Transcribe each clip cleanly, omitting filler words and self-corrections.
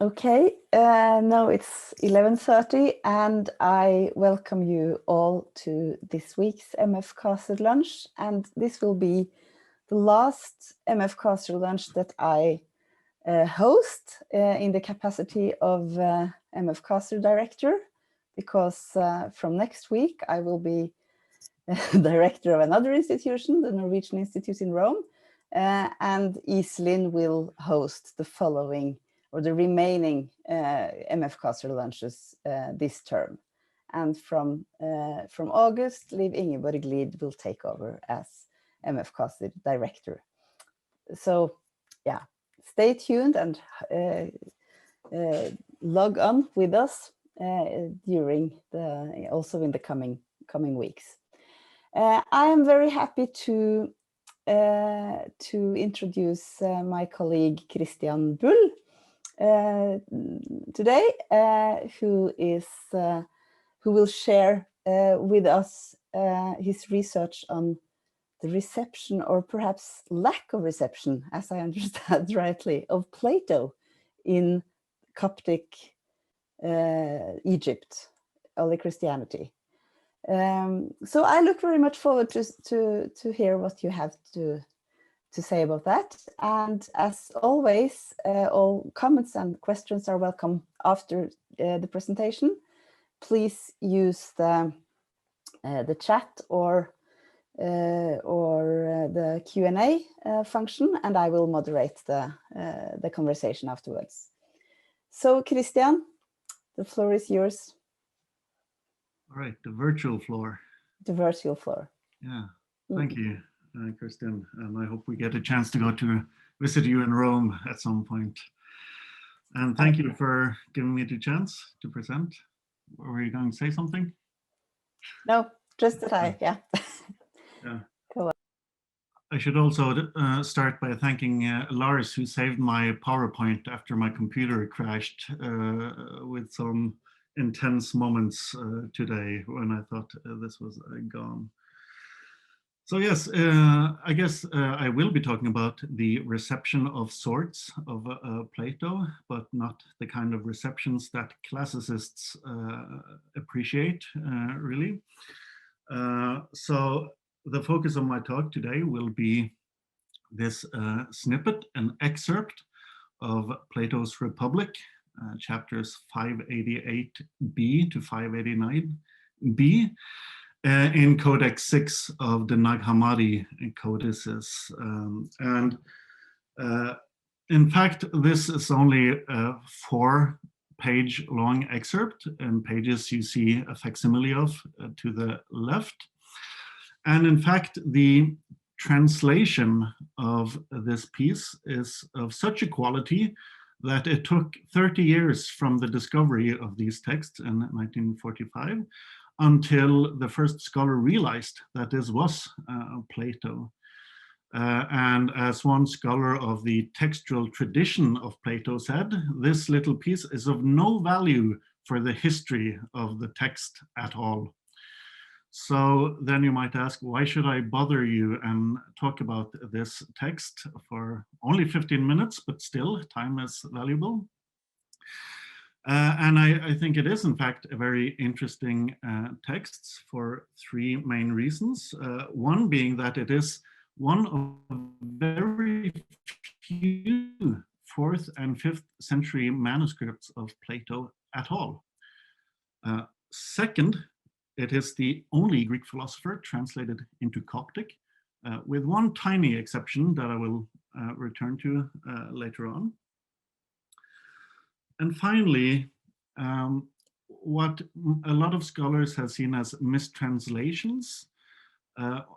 Okay, no, it's 11:30 and I welcome you all to this week's MF CASR lunch. And this will be the last MF CASR lunch that I host in the capacity of MF CASR director, because from next week I will be director of another institution, the Norwegian Institute in Rome, and Iselin will host the following or the remaining MF CASR lunches this term. And from August, Liv Ingeborg Lid will take over as MF CASR director. So yeah, stay tuned and log on with us during also in the coming weeks. I am very happy to introduce my colleague Christian Bull today, who will share with us his research on the reception, or perhaps lack of reception, as I understand rightly, of Plato in Coptic Egypt, early Christianity. So I look very much forward to hear what you have to say about that. And as always, all comments and questions are welcome after the presentation. Please use the chat or the Q&A function, and I will moderate the conversation afterwards. So Christian, the floor is yours. All right, the virtual floor. The virtual floor. Yeah, thank you, Christian. And I hope we get a chance to go to visit you in Rome at some point. And thank you for giving me the chance to present. Were you going to say something? No, just that yeah. Yeah. Go on. I should also start by thanking Lars, who saved my PowerPoint after my computer crashed with some intense moments today when I thought this was gone. So yes, I guess I will be talking about the reception of sorts of Plato, but not the kind of receptions that classicists appreciate, really. So the focus of my talk today will be this snippet, an excerpt of Plato's Republic, chapters 588b to 589b, in Codex 6 of the Nag Hammadi Codices. In fact, this is only a 4-page long excerpt, and pages you see a facsimile of to the left. And in fact, the translation of this piece is of such a quality that it took 30 years from the discovery of these texts in 1945 until the first scholar realized that this was Plato. And as one scholar of the textual tradition of Plato said, this little piece is of no value for the history of the text at all. So then you might ask, why should I bother you and talk about this text for only 15 minutes, but still time is valuable? And I think it is, in fact, a very interesting text for 3 main reasons. One being that it is one of very few 4th and 5th century manuscripts of Plato at all. Second, it is the only Greek philosopher translated into Coptic, with one tiny exception that I will return to later on. And finally, what a lot of scholars have seen as mistranslations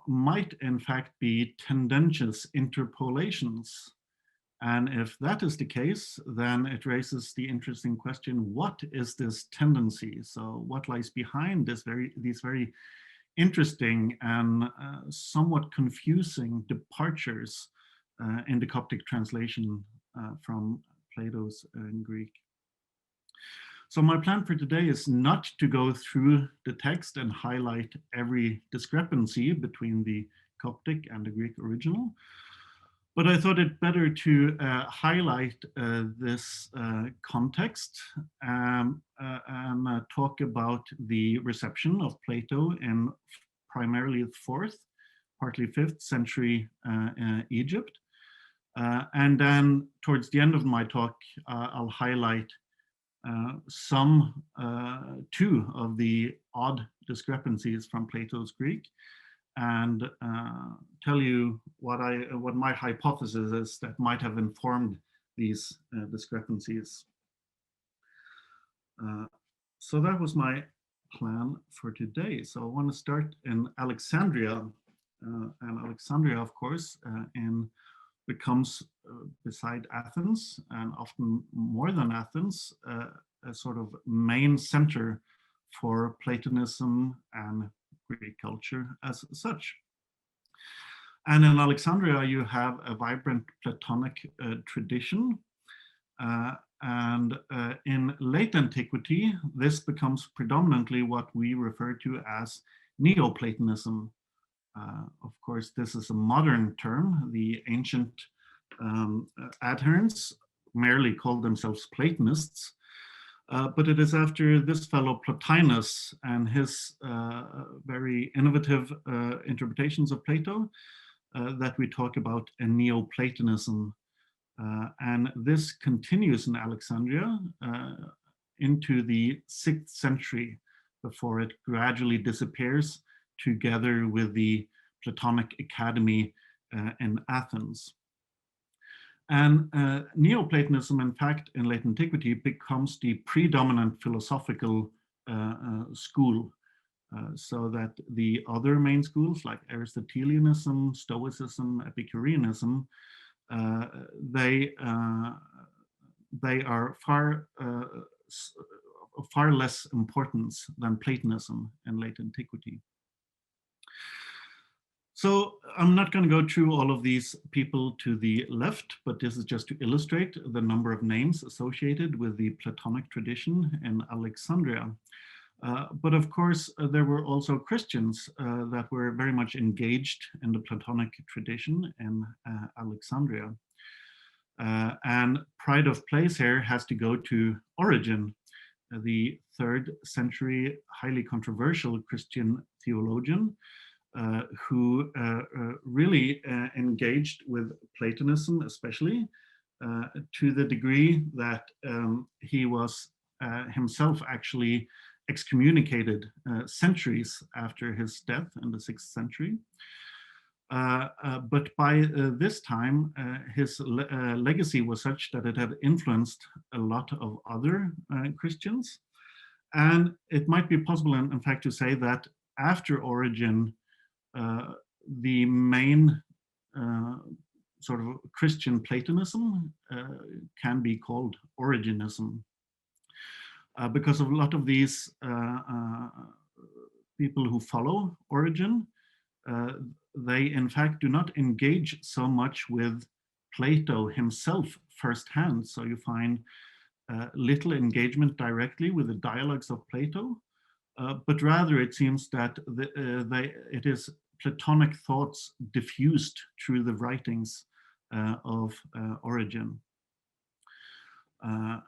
might in fact be tendentious interpolations. And if that is the case, then it raises the interesting question, what is this tendency? So what lies behind these very interesting and somewhat confusing departures in the Coptic translation from Plato's Greek? So my plan for today is not to go through the text and highlight every discrepancy between the Coptic and the Greek original, But I thought it better to highlight this context and talk about the reception of Plato in primarily the 4th, partly 5th century Egypt. And then towards the end of my talk, I'll highlight two of the odd discrepancies from Plato's Greek, and tell you what my hypothesis is that might have informed these discrepancies. So that was my plan for today. So I want to start in Alexandria, and Alexandria, of course, becomes beside Athens, and often more than Athens, a sort of main center for Platonism and Greek culture as such. And in Alexandria, you have a vibrant Platonic tradition. And in late antiquity, this becomes predominantly what we refer to as Neoplatonism. Of course, this is a modern term. The ancient adherents merely called themselves Platonists. But it is after this fellow Plotinus and his very innovative interpretations of Plato that we talk about a Neoplatonism. And this continues in Alexandria into the 6th century before it gradually disappears together with the Platonic Academy in Athens. And Neoplatonism, in fact, in late antiquity becomes the predominant philosophical school, so that the other main schools like Aristotelianism, Stoicism, Epicureanism, they are far less importance than Platonism in late antiquity. So I'm not going to go through all of these people to the left, but this is just to illustrate the number of names associated with the Platonic tradition in Alexandria. But of course, there were also Christians that were very much engaged in the Platonic tradition in Alexandria. And pride of place here has to go to Origen, the 3rd century highly controversial Christian theologian, who really engaged with Platonism, especially to the degree that he was himself actually excommunicated centuries after his death in the 6th century. But by this time, his legacy was such that it had influenced a lot of other Christians. And it might be possible, in fact, to say that after Origen, the main sort of Christian Platonism can be called Origenism, because of a lot of these people who follow Origen, they in fact do not engage so much with Plato himself firsthand. So you find little engagement directly with the dialogues of Plato, but rather it seems that it is Platonic thoughts diffused through the writings of Origen.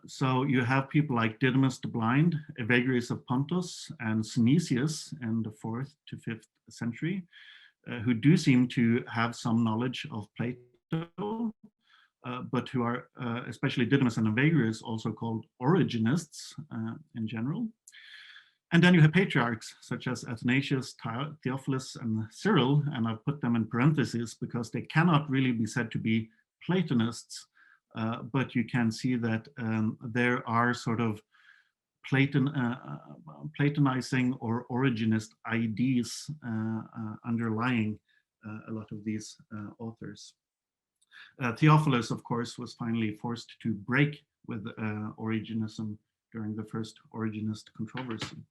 So you have people like Didymus the Blind, Evagrius of Pontus, and Synesius in the 4th to 5th century, who do seem to have some knowledge of Plato, but who are, especially Didymus and Evagrius, also called Origenists in general. And then you have patriarchs such as Athanasius, Theophilus, and Cyril, and I've put them in parentheses because they cannot really be said to be Platonists, but you can see that there are sort of Platonizing or Origenist ideas underlying a lot of these authors. Theophilus, of course, was finally forced to break with Origenism during the first Origenist controversy.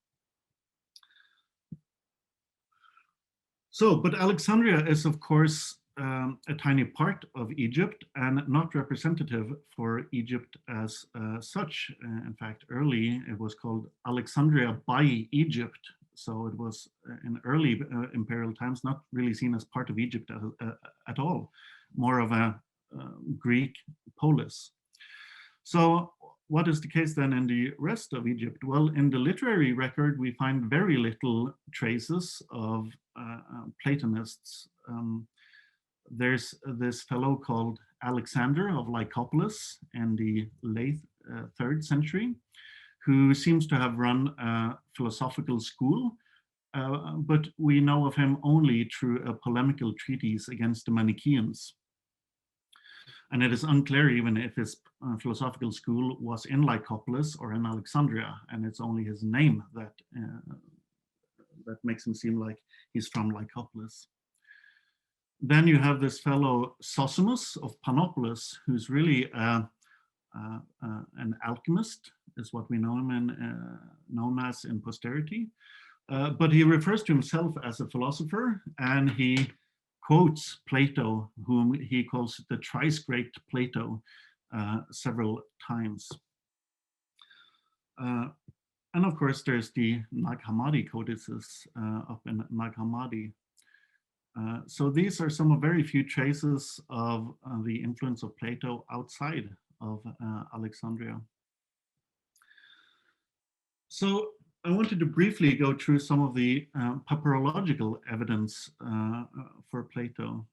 So, but Alexandria is, of course, a tiny part of Egypt and not representative for Egypt as such. In fact, early it was called Alexandria by Egypt. So it was in early imperial times not really seen as part of Egypt at all. more of a Greek polis. So what is the case then in the rest of Egypt? Well, in the literary record, we find very little traces of Platonists. There's this fellow called Alexander of Lycopolis in the late 3rd century, who seems to have run a philosophical school, but we know of him only through a polemical treatise against the Manichaeans. And it is unclear even if his philosophical school was in Lycopolis or in Alexandria, and it's only his name that makes him seem like he's from Lycopolis. Then you have this fellow Zosimus of Panopolis, who's really an alchemist, is what we know him known as in posterity. But he refers to himself as a philosopher, and he quotes Plato, whom he calls the thrice great Plato, several times. And of course, there's the Nag Hammadi Codices up in Nag Hammadi. So these are some of very few traces of the influence of Plato outside of Alexandria. So I wanted to briefly go through some of the papyrological evidence for Plato.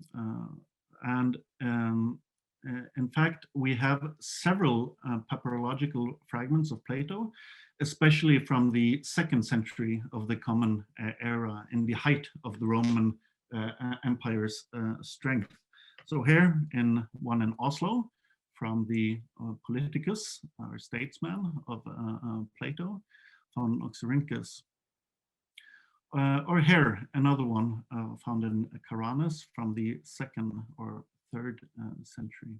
In fact, we have several papyrological fragments of Plato, especially from the 2nd century of the Common Era, in the height of the Roman Empire's strength. So here, one in Oslo, from the politicus, or statesman of Plato, von Oxyrhynchus. Or here, another one found in Caranus from the 2nd or 3rd century.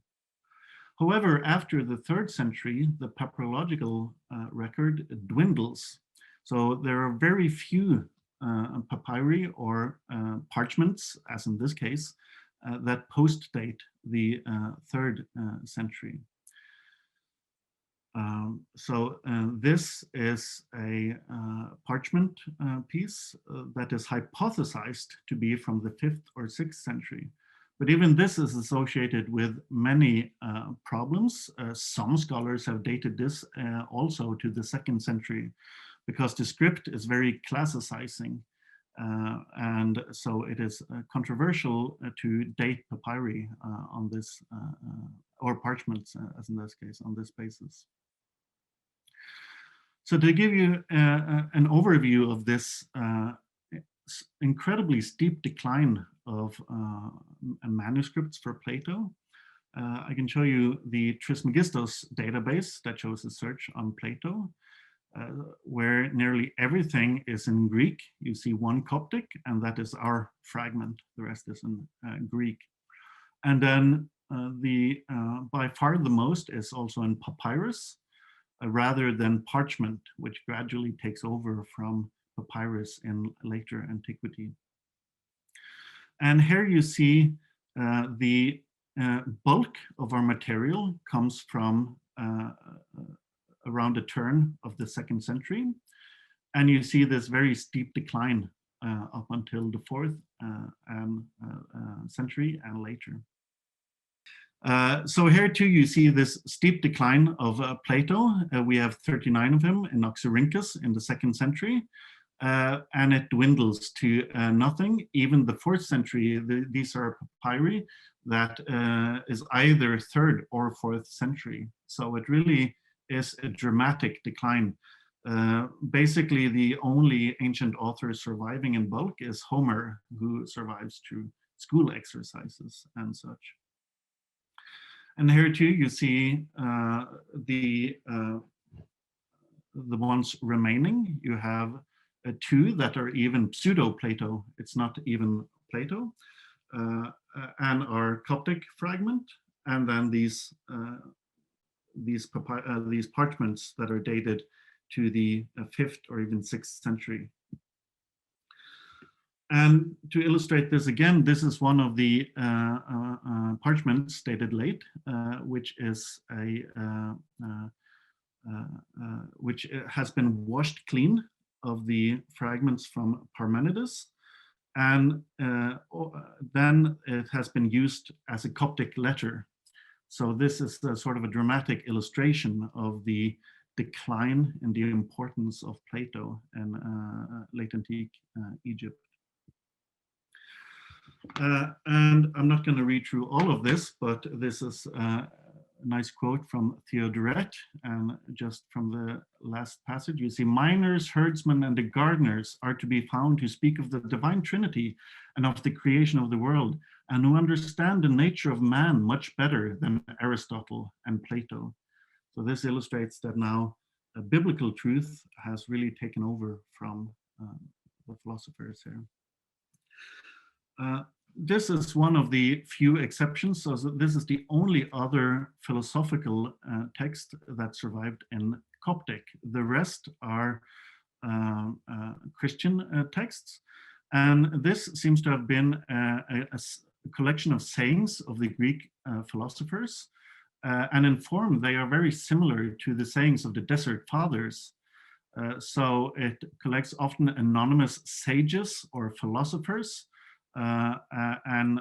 However, after the 3rd century, the papyrological record dwindles. So there are very few papyri or parchments, as in this case, that post-date the 3rd century. This is a parchment piece that is hypothesized to be from the 5th or 6th century. But even this is associated with many problems. Some scholars have dated this also to the 2nd century, because the script is very classicizing. And so it is controversial to date papyri on this, or parchments, as in this case, on this basis. So to give you an overview of this incredibly steep decline of manuscripts for Plato, I can show you the Trismegistos database that shows a search on Plato, where nearly everything is in Greek. You see one Coptic, and that is our fragment. The rest is in Greek. And then by far the most is also in papyrus, rather than parchment, which gradually takes over from papyrus in later antiquity. And here you see the bulk of our material comes from around the turn of the 2nd century. And you see this very steep decline up until the 4th century and later. So here too, you see this steep decline of Plato. We have 39 of him in Oxyrhynchus in the 2nd century, and it dwindles to nothing. Even the 4th century, these are papyri that is either 3rd or 4th century. So it really is a dramatic decline. Basically, the only ancient author surviving in bulk is Homer, who survives through school exercises and such. And here too, you see the ones remaining. You have 2 that are even pseudo-Plato. It's not even Plato, and our Coptic fragment, and then these parchments that are dated to the 5th or even 6th century. And to illustrate this again, this is one of the parchments dated late, which is which has been washed clean of the fragments from Parmenides. And then it has been used as a Coptic letter. So this is a sort of a dramatic illustration of the decline in the importance of Plato in late antique Egypt. And I'm not going to read through all of this, but this is a nice quote from Theodoret, and just from the last passage, you see, miners, herdsmen, and the gardeners are to be found who speak of the divine Trinity and of the creation of the world, and who understand the nature of man much better than Aristotle and Plato. So this illustrates that now biblical truth has really taken over from the philosophers here. This is one of the few exceptions. So this is the only other philosophical text that survived in Coptic. The rest are Christian texts. And this seems to have been a collection of sayings of the Greek philosophers. And in form, they are very similar to the sayings of the Desert Fathers. So it collects often anonymous sages or philosophers, and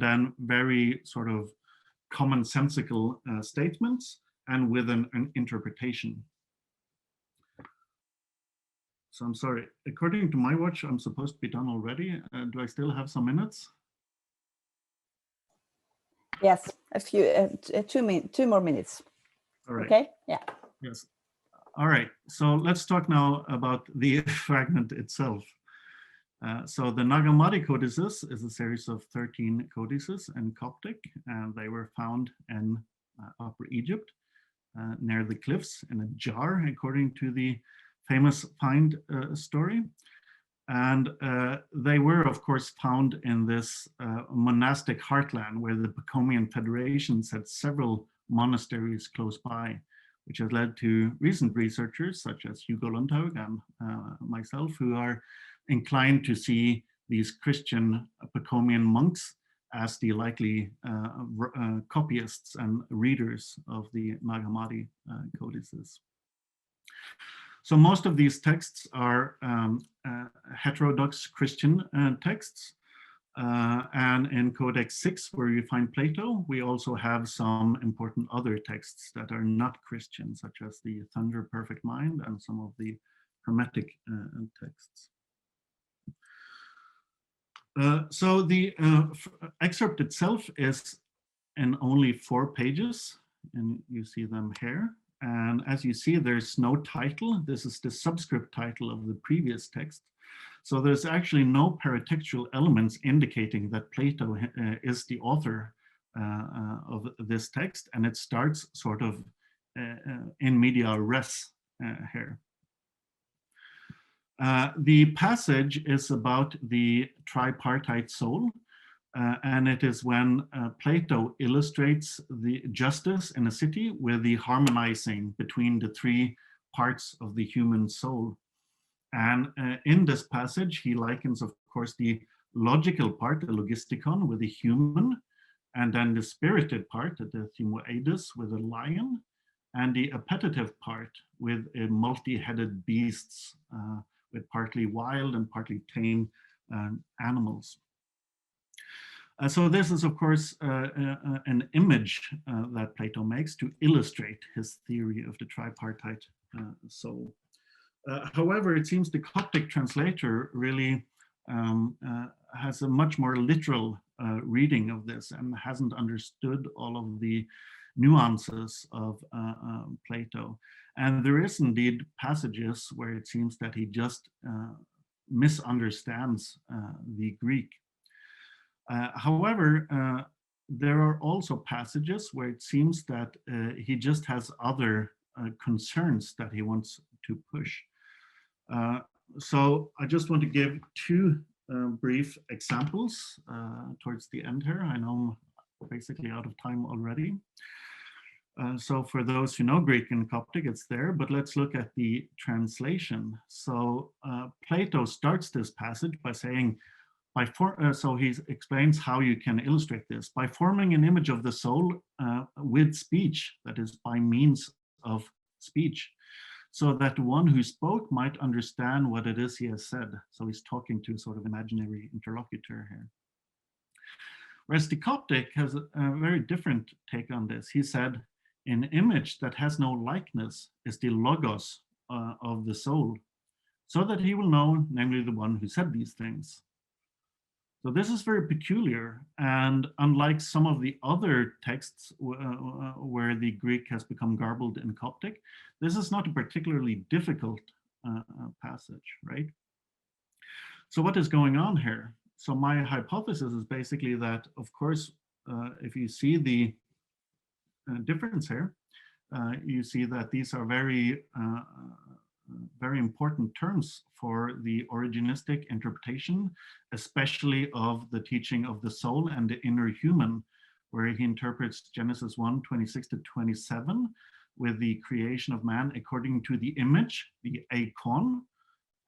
then very sort of commonsensical statements, and with an interpretation. So I'm sorry, according to my watch, I'm supposed to be done already. Do I still have some minutes? Yes, a few, 2 more minutes. All right. Okay, yeah. Yes. All right, so let's talk now about the fragment itself. So the Nag Hammadi Codices is a series of 13 codices in Coptic, and they were found in Upper Egypt, near the cliffs in a jar, according to the famous find story. And they were, of course, found in this monastic heartland where the Pacomian federations had several monasteries close by, which has led to recent researchers such as Hugo Lundhaug and myself, who are inclined to see these Christian Pacomian monks as the likely copyists and readers of the Nag Hammadi Codices. So most of these texts are heterodox Christian texts. And in Codex 6, where you find Plato, we also have some important other texts that are not Christian, such as the Thunder Perfect Mind and some of the Hermetic texts. So the excerpt itself is in only 4 pages, and you see them here. And as you see, there's no title. This is the subscript title of the previous text. So there's actually no paratextual elements indicating that Plato is the author of this text, and it starts sort of in media res here. The passage is about the tripartite soul, and it is when Plato illustrates the justice in a city with the harmonizing between the 3 parts of the human soul. And in this passage, he likens, of course, the logical part, the logistikon, with the human, and then the spirited part, the thymoides, with a lion, and the appetitive part with multi-headed beasts, with partly wild and partly tame animals. So this is, of course, an image that Plato makes to illustrate his theory of the tripartite soul. However, it seems the Coptic translator really has a much more literal reading of this and hasn't understood all of the nuances of Plato. And there is indeed passages where it seems that he just misunderstands the Greek. However, there are also passages where it seems that he just has other concerns that he wants to push. So I just want to give 2 brief examples towards the end here. I know I'm basically out of time already. So for those who know Greek and Coptic, it's there, but let's look at the translation. So Plato starts this passage by saying, so he explains how you can illustrate this. By forming an image of the soul with speech, that is by means of speech. so that the one who spoke might understand what it is he has said. So he's talking to sort of imaginary interlocutor here. Whereas the Coptic has a very different take on this. He said, an image that has no likeness is the logos of the soul, so that he will know, namely the one who said these things. So this is very peculiar, and unlike some of the other texts where the Greek has become garbled in Coptic, this is not a particularly difficult passage, right? So what is going on here? So my hypothesis is basically that, of course, if you see the difference here, you see that these are very important terms for the originistic interpretation, especially of the teaching of the soul and the inner human, where he interprets Genesis 1:26-27 with the creation of man according to the image, the eikon,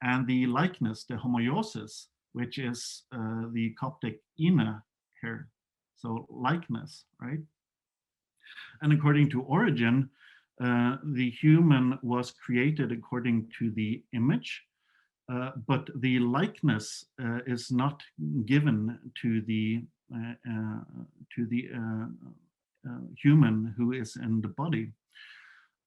and the likeness, the homoiosis, which is the Coptic ina here, so likeness, right? And according to Origen, the human was created according to the image, but the likeness is not given to the human who is in the body.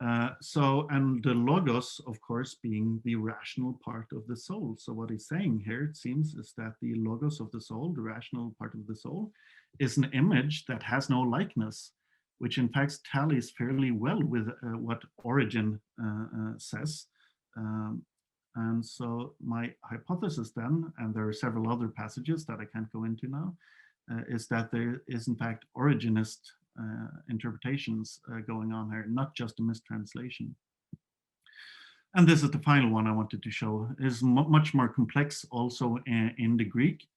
And the logos, of course, being the rational part of the soul. So what he's saying here, it seems, is that the logos of the soul, the rational part of the soul, is an image that has no likeness, which in fact tallies fairly well with what Origen says. And so my hypothesis then, and there are several other passages that I can't go into now, is that there is in fact Origenist interpretations going on here, not just a mistranslation. And this is the final one I wanted to show, is much more complex also in the Greek.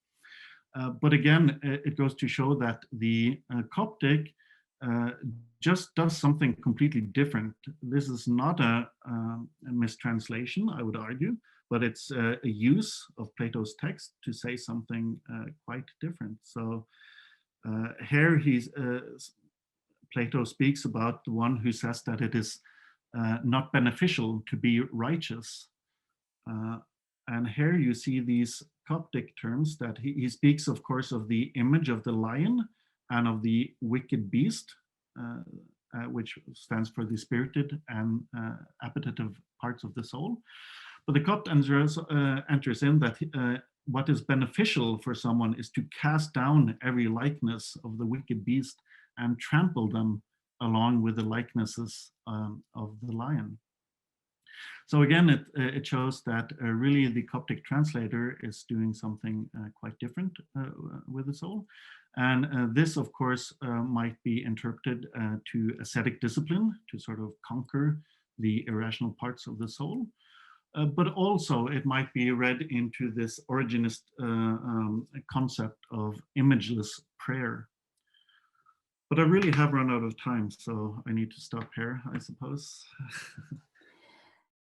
But again, it goes to show that the Coptic just does something completely different. This is not a mistranslation, I would argue, but it's a use of Plato's text to say something quite different. So here Plato speaks about the one who says that it is not beneficial to be righteous. And here you see these Coptic terms that he speaks, of course, of the image of the lion and of the wicked beast, which stands for the spirited and appetitive parts of the soul. But the Copt enters in that what is beneficial for someone is to cast down every likeness of the wicked beast and trample them along with the likenesses of the lion. So again, it shows that really the Coptic translator is doing something quite different with the soul. And this, of course, might be interpreted to ascetic discipline, to sort of conquer the irrational parts of the soul. But also it might be read into this Origenist concept of imageless prayer. But I really have run out of time, so I need to stop here, I suppose.